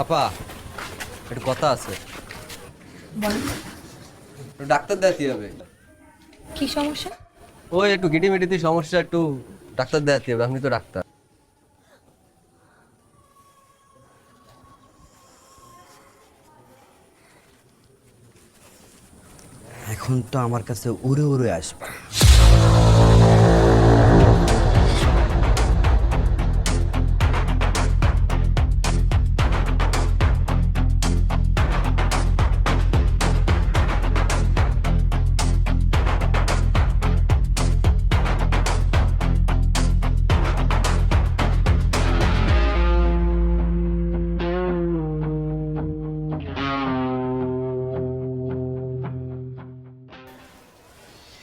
আপা একটু কথা আছে। বল, একটু ডাক্তার দেখাতে হবে। কি সমস্যা? ওই একটু গিটিমিটিতে সমস্যা, একটু ডাক্তার দেখাতে হবে। আপনি তো ডাক্তার। এখন তো আমার কাছে উড়ে উড়ে আসবে।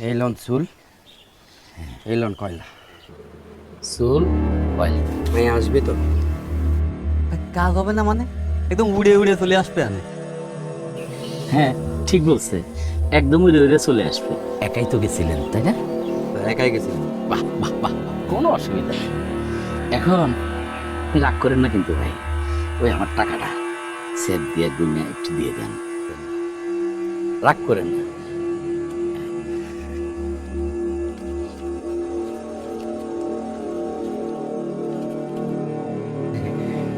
এই লন চুল, এই লন কয়লা। চুল কয়লা মেয়ে আসবি তো? কাজ হবে না মানে? একদম উড়ে উড়ে চলে আসবে আনে। হ্যাঁ ঠিক বলছে, একদম উড়ে উড়ে চলে আসবে। একাই তো গেছিলেন তাই না? একাই গেছি। বাহ বাহ বাহ বাহ, কোনো অসুবিধা নেই। এখন আপনি রাগ করেন না কিন্তু ভাই, ওই আমার টাকাটা সেভ দিয়ে গুনে একটু দিয়ে দেন, রাগ করেন না।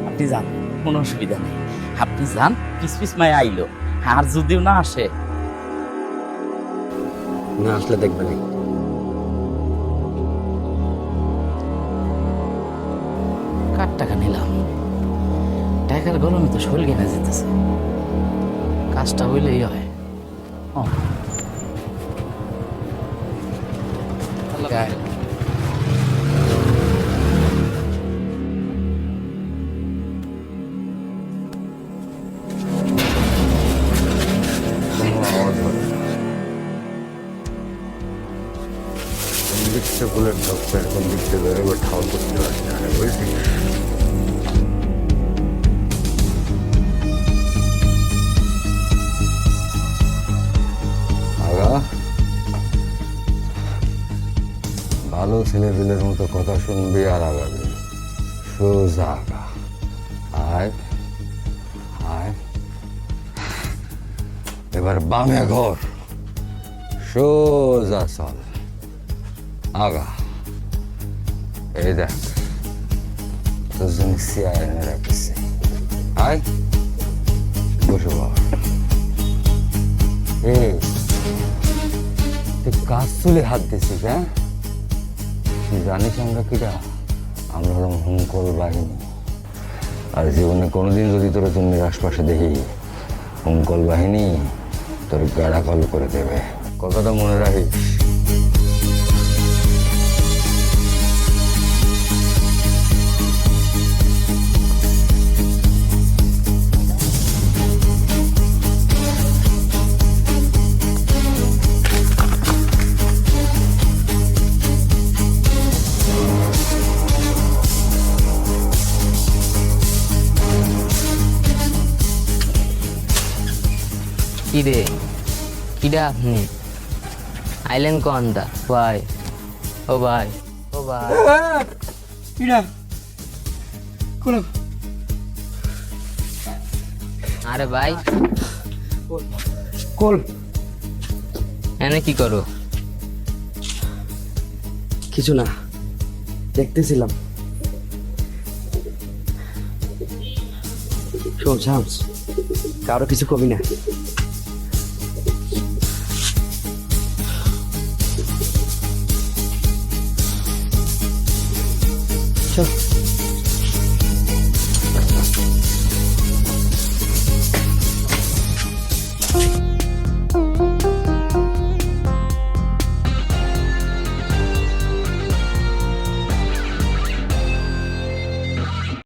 আপনি যান, কোনো অসুবিধা নেই। আপনি যান, পিস পিস মায় আইলো, আর যদিও না আসে, না আসলে দেখবে না। কার টাকা নিলাম? টাকার গরমে তো শরীর কেনা যেতেছে, কাজটা হইলেই হয়। ও দিকটা ফুলের টপটা এরকম দিকটা ধরে এবার ঠাউর করতে পারছি না, বুঝলি? আগা ভালো ছেলেপেলের মতো কথা শুনবি আর আগাবি, সোজা আগা। আয় আয়, এবার বামে ঘর, সোজা চল আগা। এই দেখ তোর জন্য চেয়ার এনে রাখছি, আয় বসে বল। এই তুই কাজ চুলে হাত দিছিস? হ্যাঁ, তুই জানিস আমরা কিরা? আমরা হলাম হুঙ্কল বাহিনী। আর জীবনে কোনোদিন যদি তোর জমির আশপাশে দেখি হুঙ্কল বাহিনী, তোর গাড়া কল করে দেবে, কথাটা মনে রাখিস। কি রে, কিডা আপনি? আইলেন কোনটা ভাই? ও ভাই, ও ভাই, আরে ভাই কোল এনে কি করো? কিছু না, দেখতেছিলাম। শোন শামস, কারো কিছু কবি না। চল।